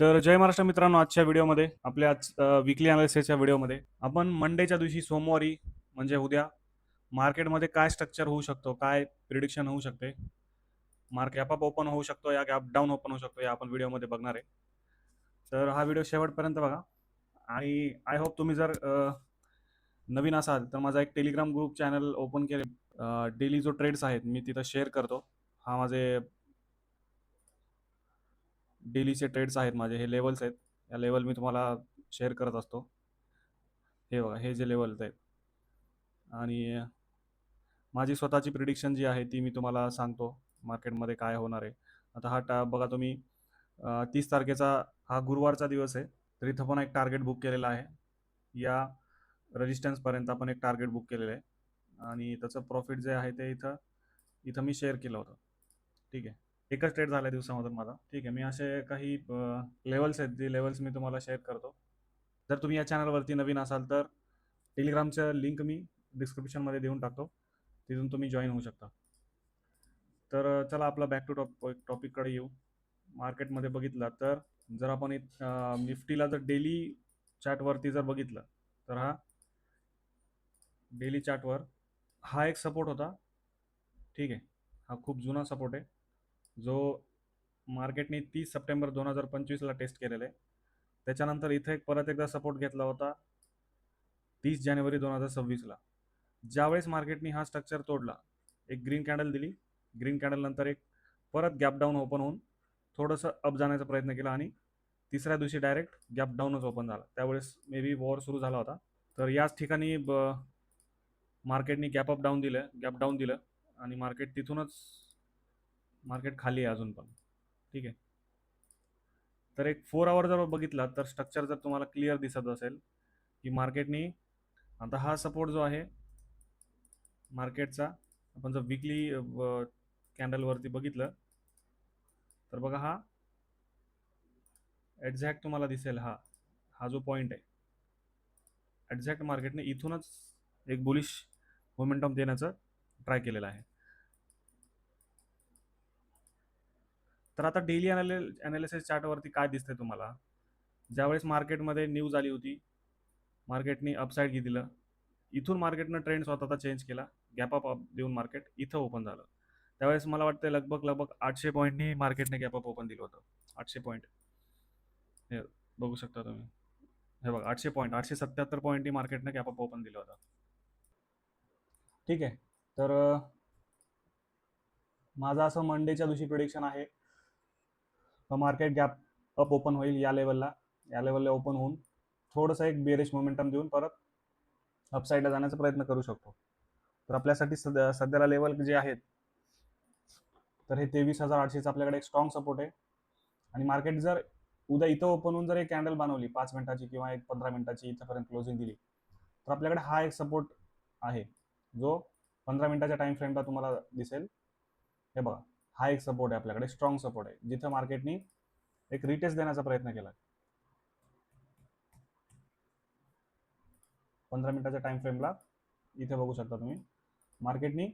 तर जय महाराष्ट्र मित्रांनो, आजच्या व्हिडिओमध्ये आपल्या विकली अनालिसिसच्या व्हिडिओमध्ये आपण मंडेच्या दिवशी सोमवारी म्हणजे उद्या मार्केटमध्ये काय स्ट्रक्चर होऊ शकतो, काय प्रिडिक्शन होऊ शकते, मार्केट गॅप अप ओपन होऊ शकतो या गॅप डाऊन ओपन होऊ शकतो, या आपण व्हिडिओमध्ये बघणार आहे. तर हा व्हिडिओ शेवटपर्यंत बघा. आणि आय होप तुम्ही जर नवीन असाल तर माझा एक टेलिग्राम ग्रुप चॅनल ओपन केले. डेली जो ट्रेड्स आहेत मी तिथं शेअर करतो. हा माझे डेलीचे ट्रेड्स आहेत, माझे हे लेवल्स आहेत. या लेवल मी तुम्हाला शेअर करत असतो. हे बघा, हे जे लेवल्स आहेत. आणि माझी स्वतःची प्रिडिक्शन जी आहे ती मी तुम्हाला सांगतो मार्केटमध्ये काय होणार आहे. आता हा बघा तुम्ही, 30 तारखेचा हा गुरुवारचा दिवस आहे. तर इथं पण एक टार्गेट बुक केलेला आहे. या रेजिस्टन्सपर्यंत आपण एक टार्गेट बुक केलेलं आहे. आणि त्याचं प्रॉफिट जे आहे ते इथं इथं मी शेअर केलं होतं. ठीक आहे. एकच ट्रेड झाला दिवसामधून माझा. ठीक आहे. मी असे काही लेवल्स आहेत, जे लेवल्स मी तुम्हाला शेअर करतो. जर तुम्ही या चॅनलवरती नवीन असाल तर टेलिग्रामचं लिंक मी डिस्क्रिप्शनमध्ये देऊन टाकतो. तिथून तुम्ही जॉईन होऊ शकता. तर चला आपला बॅक टू टॉपिककडे येऊ. मार्केटमध्ये बघितलं तर जर आपण निफ्टीला जर डेली चार्टवरती जर बघितलं तर हा डेली चार्टवर हा एक सपोर्ट होता. ठीक आहे. हा खूप जुना सपोर्ट आहे, जो मार्केटने 30 सप्टेंबर 2025ला टेस्ट केलेला आहे. त्याच्यानंतर इथे एक परत एकदा सपोर्ट घेतला होता 30 जानेवारी 2026ला. ज्यावेळेस मार्केटने हा स्ट्रक्चर तोडला, एक ग्रीन कॅन्डल दिली. ग्रीन कॅन्डल नंतर एक परत गॅप डाऊन ओपन होऊन थोडंसं अप जाण्याचा प्रयत्न केला आणि तिसऱ्या दिवशी डायरेक्ट गॅप डाऊनच ओपन झाला. त्यावेळेस मे बी वॉर सुरू झाला होता. तर याच ठिकाणी मार्केटने गॅप डाऊन दिलं आणि मार्केट तिथूनच मार्केट खाली आहे अजून पण. ठीक आहे. तर एक 4 आवर जर बघितला तर स्ट्रक्चर जर तुम्हाला क्लिअर दिसत असेल की मार्केटनी आता हा सपोर्ट जो आहे मार्केटचा, आपण जर विकली कॅन्डलवरती बघितलं तर बघा, हा एक्झॅक्ट तुम्हाला दिसेल, हा हा जो पॉईंट आहे एक्झॅक्ट मार्केटने इथूनच एक बुलिश मोमेंटम देण्याचं ट्राय केलेलं आहे. तर आता डेली अनालिसिस चार्टवरती काय दिसतंय तुम्हाला, ज्यावेळेस मार्केटमध्ये न्यूज आली होती, मार्केटनी अपसाईड दिलं. इथून मार्केटनं ट्रेंड स्वतःचा चेंज केला, गॅप अप देऊन मार्केट इथं ओपन झालं. त्यावेळेस मला वाटतं लगभग 800 पॉईंटनी मार्केटने गॅप अप ओपन दिलं होतं. 800 पॉईंट हे बघू शकता तुम्ही. हे बघा, 877 पॉईंटनी मार्केटने गॅप अप ओपन दिलं होतं. ठीक आहे. तर माझं असं मंडेच्या दिवशी प्रिडिक्शन आहे, मार्केट गॅप अप ओपन होईल या लेवलला ओपन होऊन थोडंसं एक बेरिश मोमेंटम देऊन परत अपसाईडला जाण्याचा प्रयत्न करू शकतो. तर आपल्यासाठी सध्याला लेवल जे आहेत तर हे 23,800चं आपल्याकडे एक स्ट्रॉंग सपोर्ट आहे. आणि मार्केट जर उद्या इथं ओपन होऊन जर एक कॅन्डल बनवली 5 मिनिटाची किंवा एक 15 मिनिटाची इथंपर्यंत क्लोजिंग दिली तर आपल्याकडे हा एक सपोर्ट आहे, जो 15 मिनिटाच्या टाइम फ्रेमला तुम्हाला दिसेल. हे बघा, हा एक सपोर्ट आहे आपल्याकडे, स्ट्रॉंग सपोर्ट आहे, जिथं मार्केटनी एक रिटेस्ट देण्याचा प्रयत्न केला. 15 मिनिटाच्या टाइम फ्रेमला इथे बघू शकता तुम्ही, मार्केटनी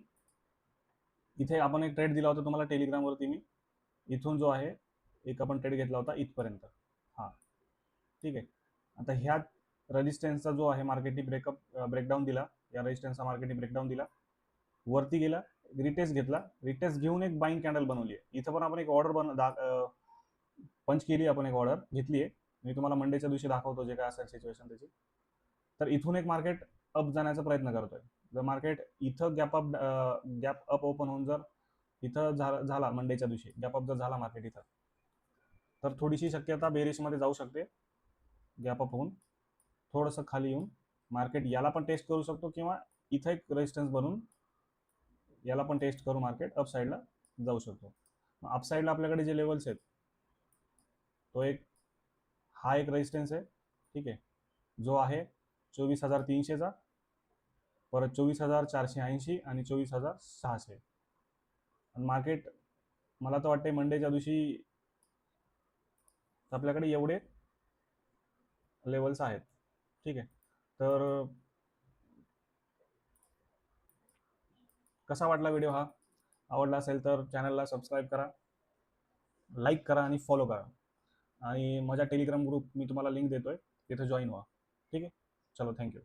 इथे आपण एक ट्रेड दिला होता तुम्हाला टेलिग्रामवरती मी. इथून जो आहे एक आपण ट्रेड घेतला होता इथपर्यंत. हा, ठीक आहे. आता ह्या रेजिस्टन्सचा जो आहे मार्केटने ब्रेकडाऊन दिला. या रेजिस्टन्सचा मार्केटने ब्रेकडाऊन दिला, वरती गेला, रिटेस्ट घेतला, रिटेस्ट घेऊन एक बाईंग कॅन्डल बनवली आहे. इथं पण आपण एक ऑर्डर पंच केली, आपण एक ऑर्डर घेतली आहे. मी तुम्हाला मंडेच्या दिवशी दाखवतो जे काय असेल सिच्युएशन त्याची. तर इथून एक मार्केट अप जाण्याचा प्रयत्न करतोय. जर मार्केट इथं गॅप अप ओपन होऊन जर इथं झाला मंडेच्या दिवशी गॅप अप जर झाला मार्केट इथं, तर थोडीशी शक्यता बेरिशमध्ये जाऊ शकते. गॅप अप होऊन थोडंसं खाली येऊन मार्केट याला पण टेस्ट करू शकतो, किंवा इथं एक रेजिस्टन्स बनवून याला पण टेस्ट करून मार्केट अपसाईडला जाऊ शकतो. अपसाईडला आपल्याकडे जे लेवल्स आहेत, तो हा एक रेजिस्टन्स आहे. ठीक आहे, जो आहे 24,300चा, परत 24,480 आणि 24,600. आणि मार्केट मला तर वाटते मंडेच्या दिवशी आपल्याकडे एवढे लेवल्स आहेत. ठीक आहे. तर कसा वाटला व्हिडिओ हा? आवडला असेल तर चॅनलला सबस्क्राईब करा, लाईक करा आणि फॉलो करा. आणि माझ्या टेलिग्राम ग्रुप मी तुम्हाला लिंक देतोय, तिथे जॉईन व्हा. ठीक आहे, चलो थँक्यू.